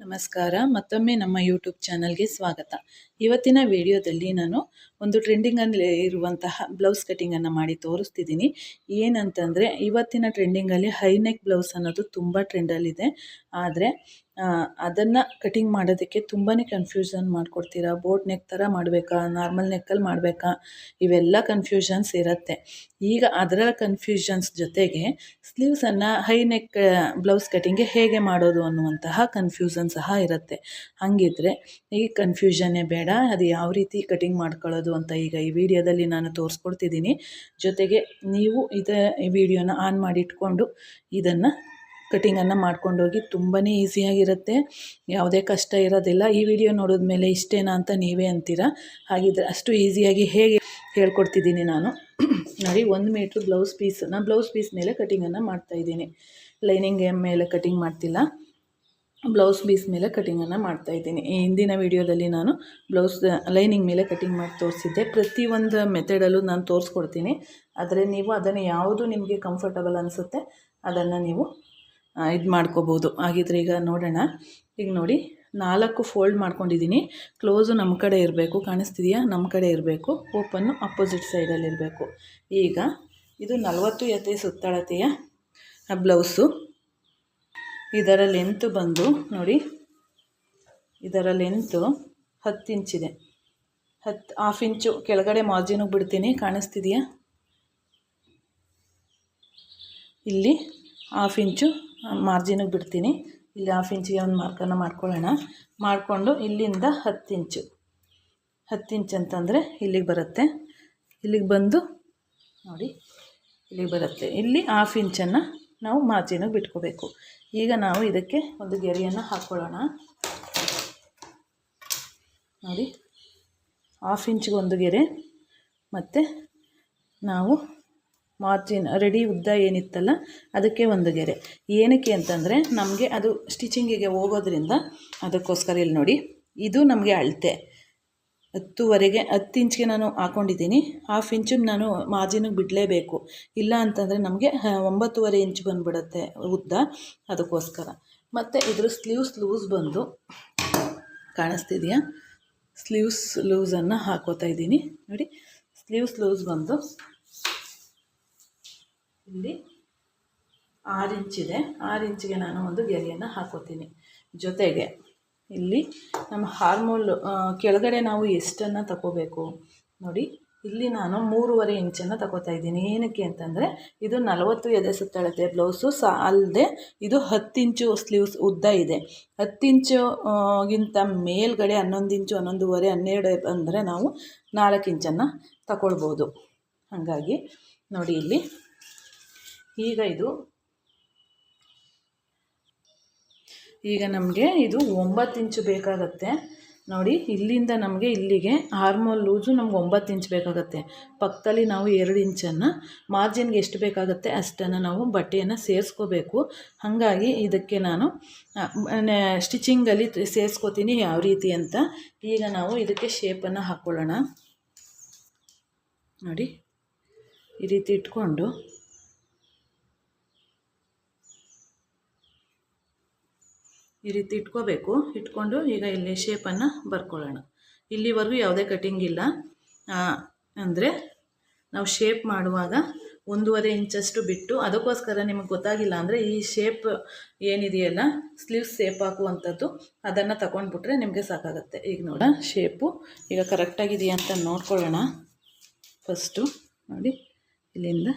ನಮಸ್ಕಾರ. ಮತ್ತೊಮ್ಮೆ ನಮ್ಮ ಯೂಟ್ಯೂಬ್ ಚಾನಲ್ಗೆ ಸ್ವಾಗತ. ಇವತ್ತಿನ ವಿಡಿಯೋದಲ್ಲಿ ನಾನು ಒಂದು ಟ್ರೆಂಡಿಂಗಲ್ಲಿ ಇರುವಂತಹ ಬ್ಲೌಸ್ ಕಟಿಂಗನ್ನು ಮಾಡಿ ತೋರಿಸ್ತಿದ್ದೀನಿ. ಏನಂತಂದರೆ, ಇವತ್ತಿನ ಟ್ರೆಂಡಿಂಗಲ್ಲಿ ಹೈ ನೆಕ್ ಬ್ಲೌಸ್ ಅನ್ನೋದು ತುಂಬ ಟ್ರೆಂಡಲ್ಲಿದೆ. ಆದರೆ ಅದನ್ನು ಕಟಿಂಗ್ ಮಾಡೋದಕ್ಕೆ ತುಂಬಾ ಕನ್ಫ್ಯೂಷನ್ ಮಾಡಿಕೊಡ್ತೀರಾ. ಬೋಟ್ ನೆಕ್ ಥರ ಮಾಡಬೇಕಾ, ನಾರ್ಮಲ್ ನೆಕ್ಕಲ್ಲಿ ಮಾಡಬೇಕಾ, ಇವೆಲ್ಲ ಕನ್ಫ್ಯೂಷನ್ಸ್ ಇರುತ್ತೆ. ಈಗ ಅದರ ಕನ್ಫ್ಯೂಷನ್ಸ್ ಜೊತೆಗೆ ಸ್ಲೀವ್ಸನ್ನು ಹೈ ನೆಕ್ ಬ್ಲೌಸ್ ಕಟಿಂಗ್ಗೆ ಹೇಗೆ ಮಾಡೋದು ಅನ್ನುವಂತಹ ಕನ್ಫ್ಯೂಷನ್ ಸಹ ಇರುತ್ತೆ. ಹಾಗಿದ್ರೆ ಈ ಕನ್ಫ್ಯೂಷನ್ನೇ ಬೇಡ, ಅದು ಯಾವ ರೀತಿ ಕಟಿಂಗ್ ಮಾಡ್ಕೊಳ್ಳೋದು ಅಂತ ಈಗ ಈ ವಿಡಿಯೋದಲ್ಲಿ ನಾನು ತೋರಿಸ್ಕೊಡ್ತಿದ್ದೀನಿ. ಜೊತೆಗೆ ನೀವು ಈ ವಿಡಿಯೋನ ಆನ್ ಮಾಡಿಟ್ಕೊಂಡು ಇದನ್ನು ಕಟಿಂಗನ್ನು ಮಾಡ್ಕೊಂಡೋಗಿ. ತುಂಬಾ ಈಸಿಯಾಗಿರುತ್ತೆ, ಯಾವುದೇ ಕಷ್ಟ ಇರೋದಿಲ್ಲ. ಈ ವಿಡಿಯೋ ನೋಡಿದ ಮೇಲೆ ಇಷ್ಟೇನಾ ಅಂತ ನೀವೇ ಅಂತೀರಾ. ಹಾಗಿದ್ರೆ ಅಷ್ಟು ಈಸಿಯಾಗಿ ಹೇಗೆ ಹೇಳ್ಕೊಡ್ತಿದ್ದೀನಿ ನಾನು. ನೋಡಿ, 1 ಮೀಟ್ರ್ ಬ್ಲೌಸ್ ಪೀಸ್ ಮೇಲೆ ಕಟಿಂಗನ್ನು ಮಾಡ್ತಾಯಿದ್ದೀನಿ. ಲೈನಿಂಗ್ ಮೇಲೆ ಕಟಿಂಗ್ ಮಾಡ್ತಿಲ್ಲ, ಬ್ಲೌಸ್ ಪೀಸ್ ಮೇಲೆ ಕಟಿಂಗನ್ನು ಮಾಡ್ತಾಯಿದ್ದೀನಿ. ಈ ಹಿಂದಿನ ವಿಡಿಯೋದಲ್ಲಿ ನಾನು ಲೈನಿಂಗ್ ಮೇಲೆ ಕಟಿಂಗ್ ಮಾಡಿ ತೋರಿಸಿದ್ದೆ. ಪ್ರತಿಯೊಂದು ಮೆಥಡಲ್ಲೂ ನಾನು ತೋರಿಸ್ಕೊಡ್ತೀನಿ. ಆದರೆ ನೀವು ಅದನ್ನು ಯಾವುದು ನಿಮಗೆ ಕಂಫರ್ಟಬಲ್ ಅನಿಸುತ್ತೆ ಅದನ್ನು ನೀವು ಇದು ಮಾಡ್ಕೋಬೋದು. ಹಾಗಿದ್ರೆ ಈಗ ನೋಡೋಣ. ಈಗ ನೋಡಿ, 4 ಫೋಲ್ಡ್ ಮಾಡ್ಕೊಂಡಿದ್ದೀನಿ. ಕ್ಲೋಸು ನಮ್ಮ ಕಡೆ ಇರಬೇಕು, ಕಾಣಿಸ್ತಿದೆಯಾ? ನಮ್ಮ ಕಡೆ ಇರಬೇಕು. ಓಪನ್ನು ಅಪೋಸಿಟ್ ಸೈಡಲ್ಲಿ ಇರಬೇಕು. ಈಗ ಇದು 40 ಎದೆ ಸುತ್ತಳತೆಯ ಬ್ಲೌಸು. ಇದರ ಲೆಂತ್ ಬಂದು ನೋಡಿ, ಇದರ ಲೆಂತು 10 ಇಂಚಿದೆ. ಹಾಫ್ ಇಂಚು ಕೆಳಗಡೆ ಮಾರ್ಜಿನಿಗೆ ಬಿಡ್ತೀನಿ, ಕಾಣಿಸ್ತಿದೆಯಾ? ಇಲ್ಲಿ ಹಾಫ್ ಇಂಚು ಮಾರ್ಜಿನಿಗೆ ಬಿಡ್ತೀನಿ. ಇಲ್ಲಿ ಹಾಫ್ ಇಂಚಿಗೆ ಒಂದು ಮಾರ್ಕನ್ನು ಮಾಡ್ಕೊಳ್ಳೋಣ. ಮಾಡಿಕೊಂಡು ಇಲ್ಲಿಂದ 10 ಇಂಚು ಅಂತಂದರೆ ಇಲ್ಲಿಗೆ ಬರುತ್ತೆ. ಇಲ್ಲಿಗೆ ಬಂದು ನೋಡಿ, ಇಲ್ಲಿಗೆ ಬರುತ್ತೆ. ಇಲ್ಲಿ ಹಾಫ್ ಇಂಚನ್ನು ನಾವು ಮಾರ್ಜಿನಿಗೆ ಬಿಟ್ಕೋಬೇಕು. ಈಗ ನಾವು ಇದಕ್ಕೆ ಒಂದು ಗೆರೆಯನ್ನು ಹಾಕ್ಕೊಳ್ಳೋಣ. ನೋಡಿ, ಹಾಫ್ ಇಂಚಿಗೆ ಒಂದು ಗೆರೆ, ಮತ್ತು ನಾವು ಮಾರ್ಜಿನ್ ರೆಡಿ ಉದ್ದ ಏನಿತ್ತಲ್ಲ ಅದಕ್ಕೆ ಒಂದು ಗೆರೆ. ಏನಕ್ಕೆ ಅಂತಂದರೆ, ನಮಗೆ ಅದು ಸ್ಟಿಚಿಂಗಿಗೆ ಹೋಗೋದ್ರಿಂದ ಅದಕ್ಕೋಸ್ಕರ. ಇಲ್ಲಿ ನೋಡಿ, ಇದು ನಮಗೆ ಅಳತೆ 10 ಇಂಚಿಗೆ ನಾನು ಹಾಕ್ಕೊಂಡಿದ್ದೀನಿ. ಹಾಫ್ ಇಂಚು ನಾನು ಮಾರ್ಜಿನಿಗೆ ಬಿಡಲೇಬೇಕು, ಇಲ್ಲ ಅಂತಂದರೆ ನಮಗೆ 9.5 ಇಂಚು ಬಂದುಬಿಡುತ್ತೆ ಉದ್ದ. ಅದಕ್ಕೋಸ್ಕರ. ಮತ್ತು ಇದ್ರ ಸ್ಲೀವ್ಸ್ ಲೂಸ್ ಬಂದು ಕಾಣಿಸ್ತಿದೆಯಾ? ಸ್ಲೀವ್ಸ್ ಲೂಸನ್ನು ಹಾಕೋತಾ ಇದ್ದೀನಿ. ನೋಡಿ, ಸ್ಲೀವ್ಸ್ ಲೂಸ್ ಬಂದು ಇಲ್ಲಿ 6 ಇಂಚಿದೆ. 6 ಇಂಚಿಗೆ ನಾನು ಒಂದು ಗೆರೆಯನ್ನು ಹಾಕೋತೀನಿ. ಜೊತೆಗೆ ಇಲ್ಲಿ ನಮ್ಮ ಹಾರ್ಮೋಲ್ ಕೆಳಗಡೆ ನಾವು ಎಷ್ಟನ್ನು ತಗೋಬೇಕು ನೋಡಿ, ಇಲ್ಲಿ ನಾನು 3.5 ಇಂಚನ್ನು ತಗೋತಾ ಇದ್ದೀನಿ. ಏನಕ್ಕೆ ಅಂತಂದರೆ, ಇದು 40 ಎದೆ ಸುತ್ತಳತೆ ಬ್ಲೌಸು ಅಲ್ಲದೆ ಇದು 10 ಇಂಚು ಸ್ಲೀವ್ಸ್ ಉದ್ದ ಇದೆ. 10 ಇಂಚುಗಿಂತ ಮೇಲ್ಗಡೆ 11 ಇಂಚು, 11.5, 12 ಅಂದರೆ ನಾವು 4 ಇಂಚನ್ನು ತಗೊಳ್ಬೋದು. ಹಾಗಾಗಿ ನೋಡಿ, ಇಲ್ಲಿ ಈಗ ನಮಗೆ ಇದು 9 ಇಂಚು ಬೇಕಾಗತ್ತೆ. ನೋಡಿ, ಇಲ್ಲಿಂದ ನಮಗೆ ಇಲ್ಲಿಗೆ ಆರ್ಮೋಲ್ ಲೂಸು ನಮ್ಗೆ 9 ಇಂಚು ಬೇಕಾಗುತ್ತೆ. ಪಕ್ಕದಲ್ಲಿ ನಾವು 2 ಇಂಚನ್ನು ಮಾರ್ಜಿನ್ಗೆ ಎಷ್ಟು ಬೇಕಾಗುತ್ತೆ ಅಷ್ಟನ್ನು ನಾವು ಬಟ್ಟೆಯನ್ನು ಸೇರಿಸ್ಕೋಬೇಕು. ಹಾಗಾಗಿ ಇದಕ್ಕೆ ನಾನು ಸ್ಟಿಚಿಂಗಲ್ಲಿ ಸೇರಿಸ್ಕೋತೀನಿ ಯಾವ ರೀತಿ ಅಂತ. ಈಗ ನಾವು ಇದಕ್ಕೆ ಶೇಪನ್ನು ಹಾಕ್ಕೊಳ್ಳೋಣ. ನೋಡಿ, ಈ ರೀತಿ ಇಟ್ಕೊಂಡು ಇಟ್ಕೋಬೇಕು. ಇಟ್ಕೊಂಡು ಈಗ ಇಲ್ಲಿ ಶೇಪನ್ನು ಬರ್ಕೊಳ್ಳೋಣ. ಇಲ್ಲಿವರೆಗೂ ಯಾವುದೇ ಕಟಿಂಗ್ ಇಲ್ಲ. ಅಂದರೆ ನಾವು ಶೇಪ್ ಮಾಡುವಾಗ 1.5 ಇಂಚಷ್ಟು ಬಿಟ್ಟು, ಅದಕ್ಕೋಸ್ಕರ ನಿಮಗೆ ಗೊತ್ತಾಗಿಲ್ಲ ಅಂದರೆ ಈ ಶೇಪ್ ಏನಿದೆಯಲ್ಲ, ಸ್ಲೀವ್ಸ್ ಶೇಪ್ ಹಾಕುವಂಥದ್ದು, ಅದನ್ನು ತಗೊಂಡ್ಬಿಟ್ರೆ ನಿಮಗೆ ಸಾಕಾಗುತ್ತೆ. ಈಗ ನೋಡ, ಶೇಪು ಈಗ ಕರೆಕ್ಟಾಗಿದೆಯಾ ಅಂತ ನೋಡ್ಕೊಳ್ಳೋಣ. ಫಸ್ಟು ನೋಡಿ, ಇಲ್ಲಿಂದ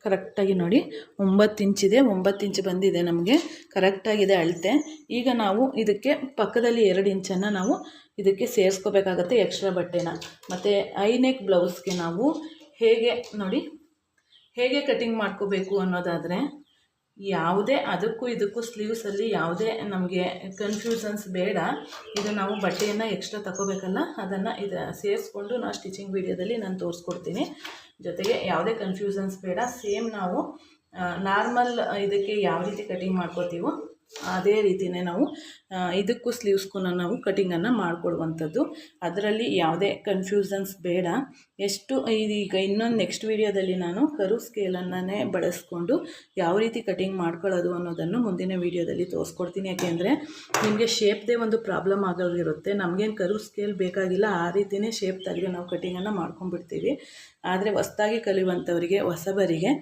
ಕರೆಕ್ಟಾಗಿ ನೋಡಿ, 9 ಇಂಚಿದೆ. 9 ಇಂಚು ಬಂದಿದೆ, ನಮಗೆ ಕರೆಕ್ಟಾಗಿದೆ ಅಳತೆ. ಈಗ ನಾವು ಇದಕ್ಕೆ ಪಕ್ಕದಲ್ಲಿ 2 ಇಂಚನ್ನು ನಾವು ಇದಕ್ಕೆ ಸೇರಿಸ್ಕೋಬೇಕಾಗತ್ತೆ, ಎಕ್ಸ್ಟ್ರಾ ಬಟ್ಟೆನ. ಮತ್ತು ಹೈ ನೆಕ್ ಬ್ಲೌಸ್ಗೆ ನಾವು ಹೇಗೆ ಕಟಿಂಗ್ ಮಾಡ್ಕೋಬೇಕು ಅನ್ನೋದಾದರೆ, ಯಾವುದೇ ಅದಕ್ಕೂ ಇದಕ್ಕೂ ಸ್ಲೀವ್ಸಲ್ಲಿ ಯಾವುದೇ ನಮಗೆ ಕನ್ಫ್ಯೂಷನ್ಸ್ ಬೇಡ. ಇದು ನಾವು ಬಟ್ಟೆಯನ್ನು ಎಕ್ಸ್ಟ್ರಾ ತಗೋಬೇಕಲ್ಲ, ಅದನ್ನು ಸೇರಿಸ್ಕೊಂಡು ನಾವು ಸ್ಟಿಚಿಂಗ್ ವಿಡಿಯೋದಲ್ಲಿ ನಾನು ತೋರಿಸ್ಕೊಡ್ತೀನಿ. ಜೊತೆಗೆ ಯಾವುದೇ ಕನ್ಫ್ಯೂಷನ್ಸ್ ಬೇಡ. ಸೇಮ್ ನಾವು ನಾರ್ಮಲ್ ಇದಕ್ಕೆ ಯಾವ ರೀತಿ ಕಟಿಂಗ್ ಮಾಡ್ಕೋತೀವೋ ಅದೇ ರೀತಿಯೇ ನಾವು ಇದಕ್ಕೂ ಸ್ಲೀವ್ಸ್ಗೂ ನಾವು ಕಟಿಂಗನ್ನು ಮಾಡಿಕೊಡುವಂಥದ್ದು. ಅದರಲ್ಲಿ ಯಾವುದೇ ಕನ್ಫ್ಯೂಷನ್ಸ್ ಬೇಡ. ಎಷ್ಟು ಈಗ ಇನ್ನೊಂದು ನೆಕ್ಸ್ಟ್ ವೀಡಿಯೋದಲ್ಲಿ ನಾನು ಕರು ಸ್ಕೇಲನ್ನೇ ಬಳಸ್ಕೊಂಡು ಯಾವ ರೀತಿ ಕಟಿಂಗ್ ಮಾಡ್ಕೊಳ್ಳೋದು ಅನ್ನೋದನ್ನು ಮುಂದಿನ ವೀಡಿಯೋದಲ್ಲಿ ತೋರಿಸ್ಕೊಡ್ತೀನಿ. ಯಾಕೆಂದರೆ ನಿಮಗೆ ಶೇಪ್ದೇ ಒಂದು ಪ್ರಾಬ್ಲಮ್ ಆಗೋಗಿರುತ್ತೆ. ನಮಗೇನು ಕರು ಸ್ಕೇಲ್ ಬೇಕಾಗಿಲ್ಲ, ಆ ರೀತಿಯೇ ಶೇಪ್ ತೆಗೆದು ನಾವು ಕಟಿಂಗನ್ನು ಮಾಡ್ಕೊಂಡ್ಬಿಡ್ತೀವಿ. ಆದರೆ ಹೊಸ್ದಾಗಿ ಕಲಿಯುವಂಥವರಿಗೆ, ಹೊಸಬರಿಗೆ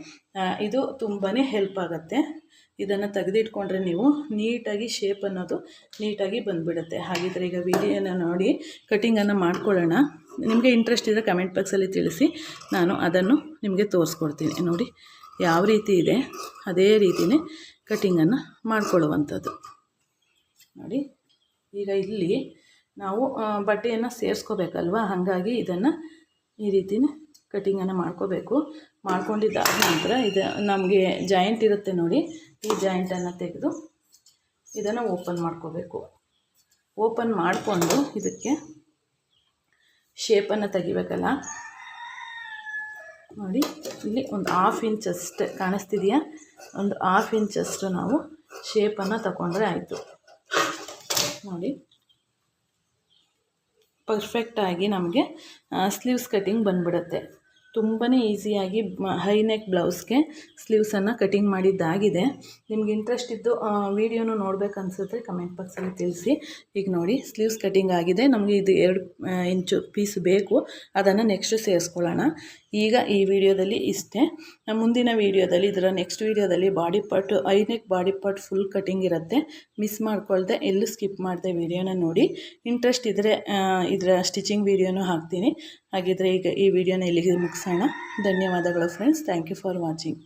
ಇದು ತುಂಬಾ ಹೆಲ್ಪ್ ಆಗುತ್ತೆ. ಇದನ್ನು ತೆಗೆದಿಟ್ಕೊಂಡ್ರೆ ನೀವು ನೀಟಾಗಿ ಶೇಪ್ ಅನ್ನೋದು ನೀಟಾಗಿ ಬಂದುಬಿಡುತ್ತೆ. ಹಾಗಿದ್ರೆ ಈಗ ವಿಡಿಯೋನ ನೋಡಿ ಕಟಿಂಗನ್ನು ಮಾಡ್ಕೊಳ್ಳೋಣ. ನಿಮಗೆ ಇಂಟ್ರೆಸ್ಟ್ ಇದ್ದರೆ ಕಮೆಂಟ್ ಬಾಕ್ಸಲ್ಲಿ ತಿಳಿಸಿ, ನಾನು ಅದನ್ನು ನಿಮಗೆ ತೋರಿಸ್ಕೊಡ್ತೀನಿ. ನೋಡಿ ಯಾವ ರೀತಿ ಇದೆ ಅದೇ ರೀತಿಯೇ ಕಟಿಂಗನ್ನು ಮಾಡ್ಕೊಳ್ಳುವಂಥದ್ದು. ನೋಡಿ ಈಗ ಇಲ್ಲಿ ನಾವು ಬಟ್ಟೆಯನ್ನು ಸೇರಿಸ್ಕೋಬೇಕಲ್ವ, ಹಾಗಾಗಿ ಇದನ್ನು ಈ ರೀತಿಯೇ ಕಟಿಂಗನ್ನು ಮಾಡ್ಕೋಬೇಕು. ಮಾಡ್ಕೊಂಡಿದ್ದಾದ ನಂತರ ಇದು ನಮಗೆ ಜಾಯಿಂಟ್ ಇರುತ್ತೆ ನೋಡಿ, ಈ ಜಾಯಿಂಟನ್ನು ತೆಗೆದು ಇದನ್ನು ಓಪನ್ ಮಾಡ್ಕೋಬೇಕು. ಓಪನ್ ಮಾಡಿಕೊಂಡು ಇದಕ್ಕೆ ಶೇಪನ್ನು ತೆಗಿಬೇಕಲ್ಲ. ನೋಡಿ ಇಲ್ಲಿ ಒಂದು 1/2 ಇಂಚಷ್ಟು ಕಾಣಿಸ್ತಿದೆಯಾ, ಒಂದು 1/2 ಇಂಚಷ್ಟು ನಾವು ಶೇಪನ್ನು ತಗೊಂಡ್ರೆ ಆಯಿತು. ನೋಡಿ ಪರ್ಫೆಕ್ಟಾಗಿ ನಮಗೆ ಸ್ಲೀವ್ಸ್ ಕಟಿಂಗ್ ಬಂದ್ಬಿಡುತ್ತೆ. ತುಂಬಾ ಈಸಿಯಾಗಿ ಹೈ ನೆಕ್ ಬ್ಲೌಸ್ಗೆ ಸ್ಲೀವ್ಸನ್ನು ಕಟಿಂಗ್ ಮಾಡಿದ್ದಾಗಿದೆ. ನಿಮ್ಗೆ ಇಂಟ್ರೆಸ್ಟ್ ಇದ್ದು ವೀಡಿಯೋನು ನೋಡಬೇಕನ್ಸಿದ್ರೆ ಕಮೆಂಟ್ ಬಾಕ್ಸಲ್ಲಿ ತಿಳಿಸಿ. ಈಗ ನೋಡಿ ಸ್ಲೀವ್ಸ್ ಕಟಿಂಗ್ ಆಗಿದೆ. ನಮಗೆ ಇದು 2 ಇಂಚು ಪೀಸ್ ಬೇಕು, ಅದನ್ನು ನೆಕ್ಸ್ಟ್ ಸೇರಿಸ್ಕೊಳ್ಳೋಣ. ಈಗ ಈ ವಿಡಿಯೋದಲ್ಲಿ ಇಷ್ಟೇ. ಮುಂದಿನ ವೀಡಿಯೋದಲ್ಲಿ, ಇದರ ನೆಕ್ಸ್ಟ್ ವೀಡಿಯೋದಲ್ಲಿ body part, high neck body part full cutting ಇರುತ್ತೆ. ಮಿಸ್ ಮಾಡ್ಕೊಳ್ದೆ ಎಲ್ಲೂ ಸ್ಕಿಪ್ ಮಾಡಿದೆ ವಿಡಿಯೋನ ನೋಡಿ. ಇಂಟ್ರೆಸ್ಟ್ ಇದ್ದರೆ ಇದರ ಸ್ಟಿಚಿಂಗ್ ವೀಡಿಯೋನೂ ಹಾಕ್ತೀನಿ. ಹಾಗಿದ್ರೆ ಈಗ ಈ ವಿಡಿಯೋನ ಇಲ್ಲಿಗೆ ಮುಗಿಸೋಣ. ಧನ್ಯವಾದಗಳು friends. Thank you for watching.